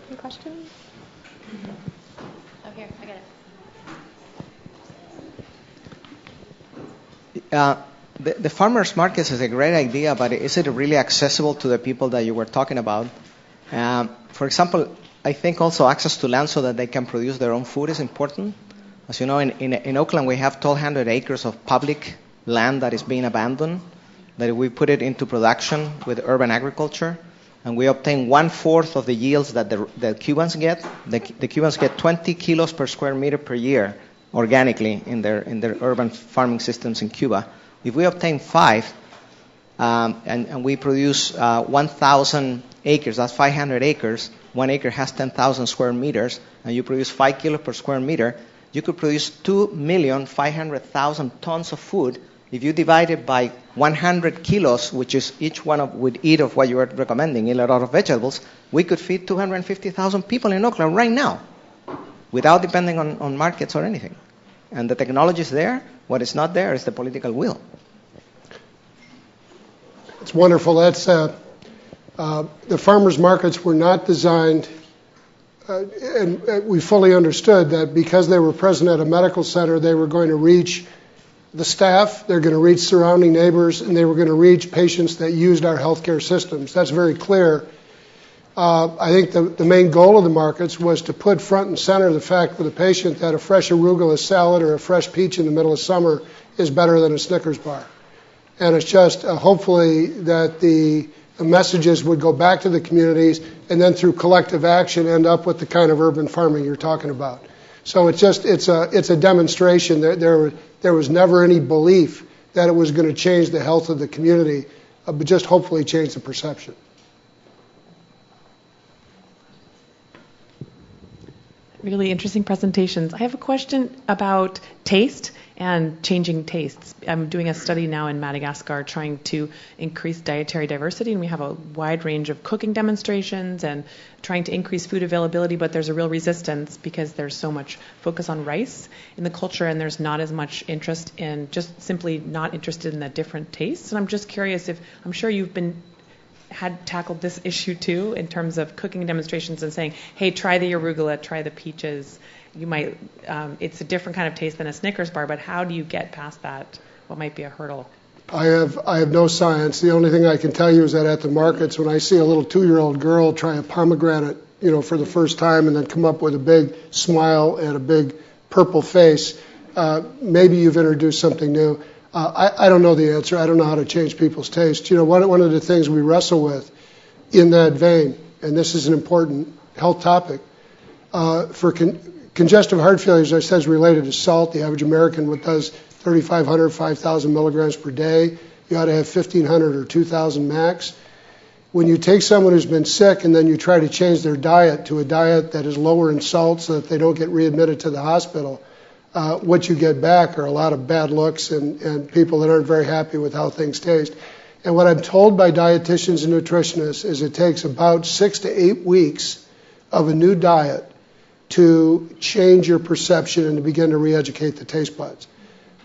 Any questions? Oh, here, I got it. The farmers markets is a great idea, but is it really accessible to the people that you were talking about? For example, I think also access to land so that they can produce their own food is important. As you know, in Oakland, we have 1,200 acres of public land that is being abandoned, that we put it into production with urban agriculture, and we obtain 1/4 of the yields that the Cubans get. The Cubans get 20 kilos per square meter per year organically in their urban farming systems in Cuba. If we obtain 5, and we produce 1,000 acres, that's 500 acres, 1 acre has 10,000 square meters, and you produce 5 kilos per square meter, you could produce 2,500,000 tons of food. If you divide it by 100 kilos, which is each one would eat of what you are recommending, eat a lot of vegetables, we could feed 250,000 people in Oakland right now without depending on markets or anything. And the technology is there. What is not there is the political will. It's wonderful. That's the farmers markets were not designed, and we fully understood that because they were present at a medical center, they were going to reach the staff, they're going to reach surrounding neighbors, and they were going to reach patients that used our healthcare systems. That's very clear. I think the main goal of the markets was to put front and center the fact for the patient that a fresh arugula salad or a fresh peach in the middle of summer is better than a Snickers bar. And it's just hopefully that the messages would go back to the communities and then through collective action end up with the kind of urban farming you're talking about. So it's a demonstration that there was never any belief that it was going to change the health of the community, but just hopefully change the perception. Really interesting presentations. I have a question about taste and changing tastes. I'm doing a study now in Madagascar trying to increase dietary diversity, and we have a wide range of cooking demonstrations and trying to increase food availability, but there's a real resistance because there's so much focus on rice in the culture, and there's not as much interest in just simply not interested in the different tastes. And I'm just curious if, I'm sure you've had tackled this issue too in terms of cooking demonstrations and saying, hey, try the arugula, try the peaches. You might, it's a different kind of taste than a Snickers bar, but how do you get past that? What might be a hurdle? I have no science. The only thing I can tell you is that at the markets, when I see a little 2-year-old girl try a pomegranate, for the first time and then come up with a big smile and a big purple face, maybe you've introduced something new. I don't know the answer. I don't know how to change people's taste. One of the things we wrestle with in that vein, and this is an important health topic, for congestive heart failure, as I said, is related to salt. The average American does 3,500, 5,000 milligrams per day. You ought to have 1,500 or 2,000 max. When you take someone who's been sick and then you try to change their diet to a diet that is lower in salt so that they don't get readmitted to the hospital, what you get back are a lot of bad looks and people that aren't very happy with how things taste. And what I'm told by dietitians and nutritionists is it takes about 6 to 8 weeks of a new diet to change your perception and to begin to re-educate the taste buds.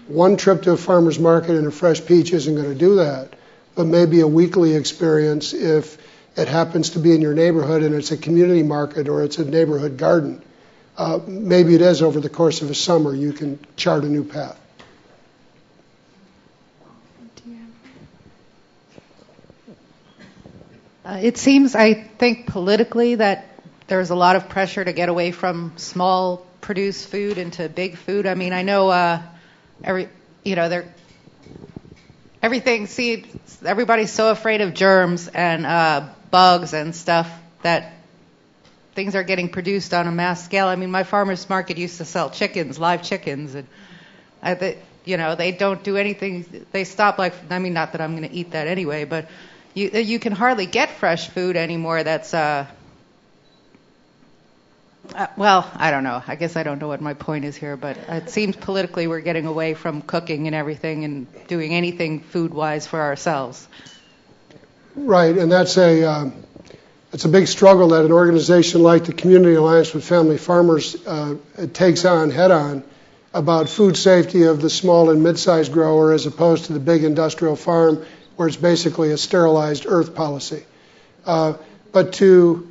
One trip to a farmer's market and a fresh peach isn't going to do that, but maybe a weekly experience if it happens to be in your neighborhood and it's a community market or it's a neighborhood garden. Maybe it is over the course of a summer. You can chart a new path. It seems, I think, politically that there's a lot of pressure to get away from small produced food into big food. I mean, I know everybody's so afraid of germs and bugs and stuff that things are getting produced on a mass scale. I mean, my farmer's market used to sell chickens, live chickens, and they don't do anything. They stop not that I'm going to eat that anyway, but you can hardly get fresh food anymore. That's I don't know. I guess I don't know what my point is here, but it seems politically we're getting away from cooking and everything and doing anything food-wise for ourselves. Right, and that's it's a big struggle that an organization like the Community Alliance with Family Farmers takes on head-on about food safety of the small and mid-sized grower as opposed to the big industrial farm where it's basically a sterilized earth policy. But to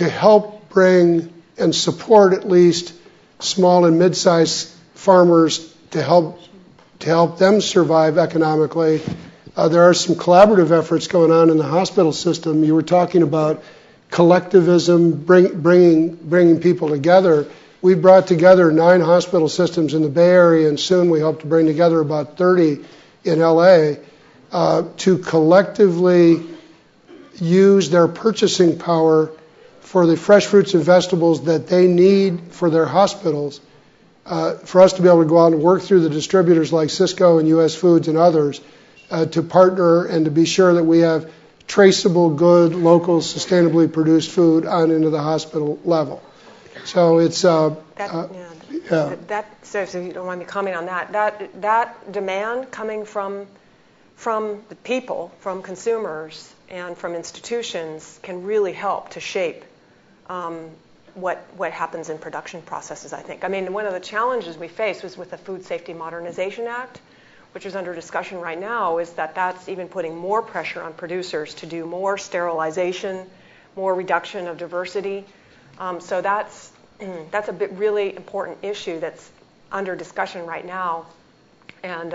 to help bring and support at least small and mid-sized farmers to help them survive economically. There are some collaborative efforts going on in the hospital system. You were talking about collectivism, bringing people together. We brought together 9 hospital systems in the Bay Area, and soon we hope to bring together about 30 in LA to collectively use their purchasing power for the fresh fruits and vegetables that they need for their hospitals, for us to be able to go out and work through the distributors like Cisco and US Foods and others to partner and to be sure that we have traceable, good, local, sustainably produced food on into the hospital level. So it's so if you don't mind me commenting on that demand coming from the people, from consumers, and from institutions can really help to shape what happens in production processes, I think. I mean, one of the challenges we face was with the Food Safety Modernization Act, which is under discussion right now, is that's even putting more pressure on producers to do more sterilization, more reduction of diversity. So that's a really important issue that's under discussion right now, and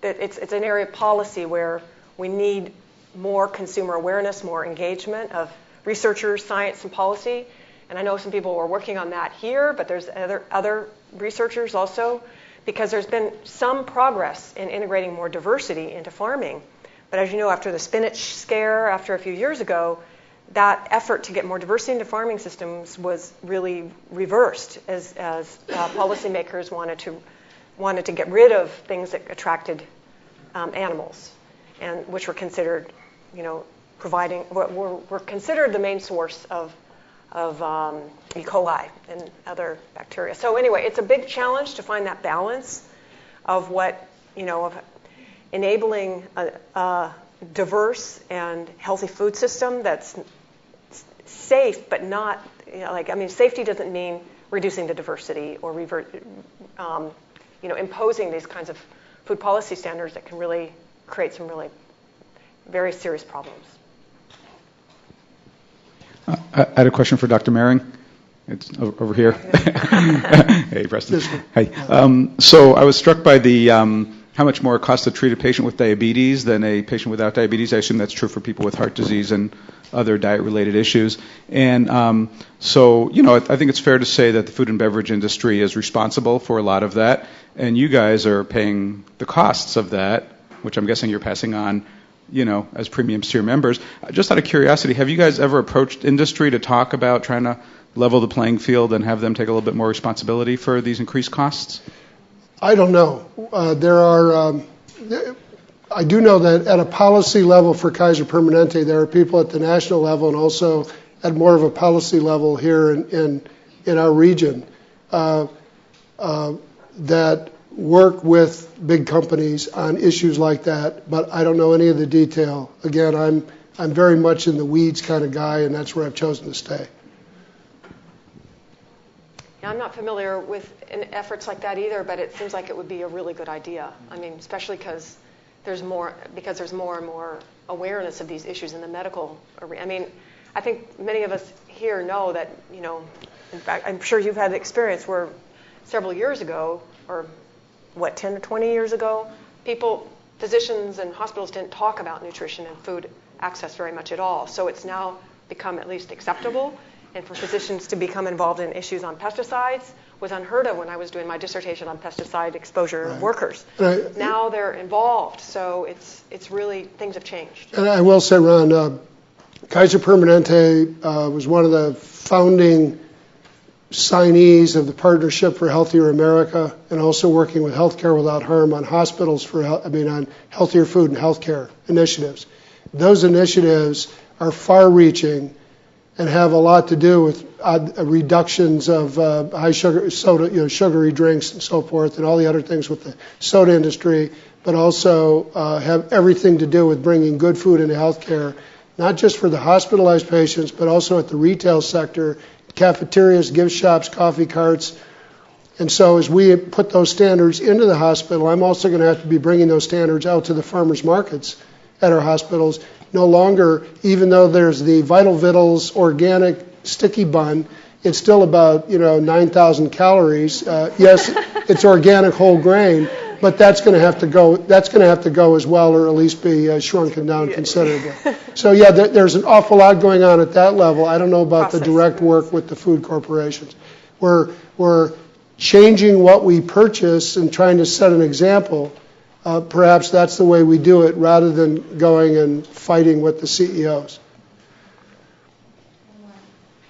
it's an area of policy where we need more consumer awareness, more engagement of researchers, science, and policy. And I know some people are working on that here, but there's other researchers also, because there's been some progress in integrating more diversity into farming. But as you know, after the spinach scare, after a few years ago, that effort to get more diversity into farming systems was really reversed as policymakers wanted to get rid of things that attracted animals, and which were considered, were considered the main source of E. coli and other bacteria. So anyway, it's a big challenge to find that balance of of enabling a diverse and healthy food system that's safe, but not, safety doesn't mean reducing the diversity or imposing these kinds of food policy standards that can really create some really very serious problems. I had a question for Dr. Marion. It's over here. Hey, Preston. Hi. So I was struck by the how much more it costs to treat a patient with diabetes than a patient without diabetes. I assume that's true for people with heart disease and other diet-related issues. And so, I think it's fair to say that the food and beverage industry is responsible for a lot of that, and you guys are paying the costs of that, which I'm guessing you're passing on, as premiums to your members. Just out of curiosity, have you guys ever approached industry to talk about trying to level the playing field and have them take a little bit more responsibility for these increased costs? I don't know. I do know that at a policy level for Kaiser Permanente, there are people at the national level and also at more of a policy level here in our region that work with big companies on issues like that, but I don't know any of the detail. Again, I'm very much in the weeds kind of guy, and that's where I've chosen to stay. Yeah, I'm not familiar with efforts like that either, but it seems like it would be a really good idea. I mean, especially because there's more and more awareness of these issues in the medical arena. I mean, I think many of us here know that, in fact, I'm sure you've had the experience where several years ago, or 10 or 20 years ago, physicians and hospitals didn't talk about nutrition and food access very much at all. So it's now become at least acceptable. And for physicians to become involved in issues on pesticides was unheard of when I was doing my dissertation on pesticide exposure of workers. Now they're involved, so it's really, things have changed. And I will say, Ron, Kaiser Permanente was one of the founding signees of the Partnership for Healthier America, and also working with Healthcare Without Harm on hospitals on healthier food and healthcare initiatives. Those initiatives are far-reaching and have a lot to do with reductions of high sugar soda, sugary drinks and so forth, and all the other things with the soda industry, but also have everything to do with bringing good food into healthcare, not just for the hospitalized patients, but also at the retail sector, cafeterias, gift shops, coffee carts. And so as we put those standards into the hospital, I'm also going to have to be bringing those standards out to the farmers markets at our hospitals. No longer, even though there's the Vital Vitals organic sticky bun. It's still about 9,000 calories. Yes, it's organic whole grain, but that's going to have to go. That's going to have to go as well, or at least be shrunken down considerably. So yeah, there's an awful lot going on at that level. I don't know about the direct work with the food corporations. We're changing what we purchase and trying to set an example. Perhaps that's the way we do it, rather than going and fighting with the CEOs.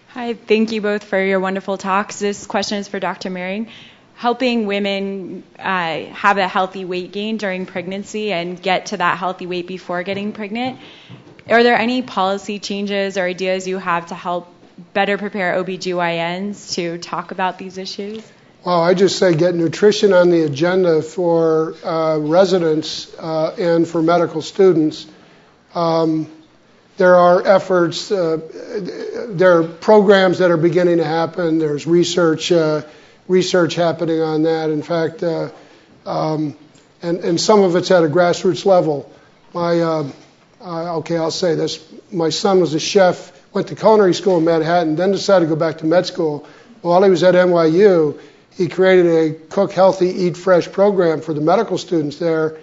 Hi, thank you both for your wonderful talks. This question is for Dr. Marion. Helping women have a healthy weight gain during pregnancy and get to that healthy weight before getting pregnant. Are there any policy changes or ideas you have to help better prepare OBGYNs to talk about these issues? Well, I just say get nutrition on the agenda for residents and for medical students. There are efforts, there are programs that are beginning to happen. There's research happening on that. In fact, and some of it's at a grassroots level. I'll say this. My son was a chef, went to culinary school in Manhattan, then decided to go back to med school. While he was at NYU, he created a Cook Healthy, Eat Fresh program for the medical students there,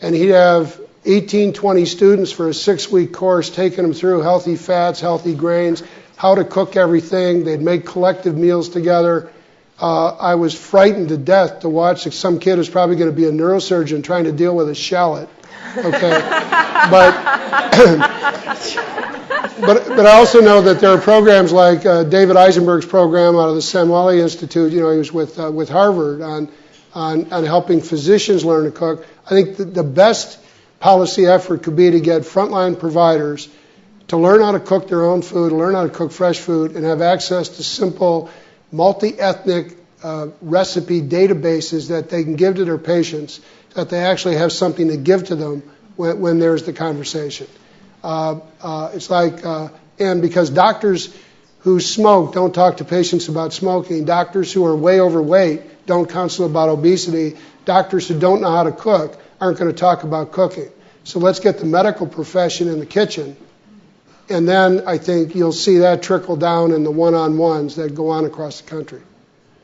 and he'd have 18, 20 students for a 6-week course, taking them through healthy fats, healthy grains, how to cook everything. They'd make collective meals together. I was frightened to death to watch some kid who's probably going to be a neurosurgeon trying to deal with a shallot. Okay, but I also know that there are programs like David Eisenberg's program out of the Samueli Institute. He was with Harvard on helping physicians learn to cook. I think the best policy effort could be to get frontline providers to learn how to cook their own food, learn how to cook fresh food, and have access to simple multi-ethnic recipe databases that they can give to their patients, that they actually have something to give to them when there's the conversation. It's like, and because doctors who smoke don't talk to patients about smoking, doctors who are way overweight don't counsel about obesity, doctors who don't know how to cook aren't going to talk about cooking. So let's get the medical profession in the kitchen, and then I think you'll see that trickle down in the one-on-ones that go on across the country.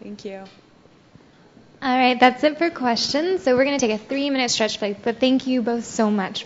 Thank you. All right, that's it for questions. So we're going to take a 3-minute stretch break, but thank you both so much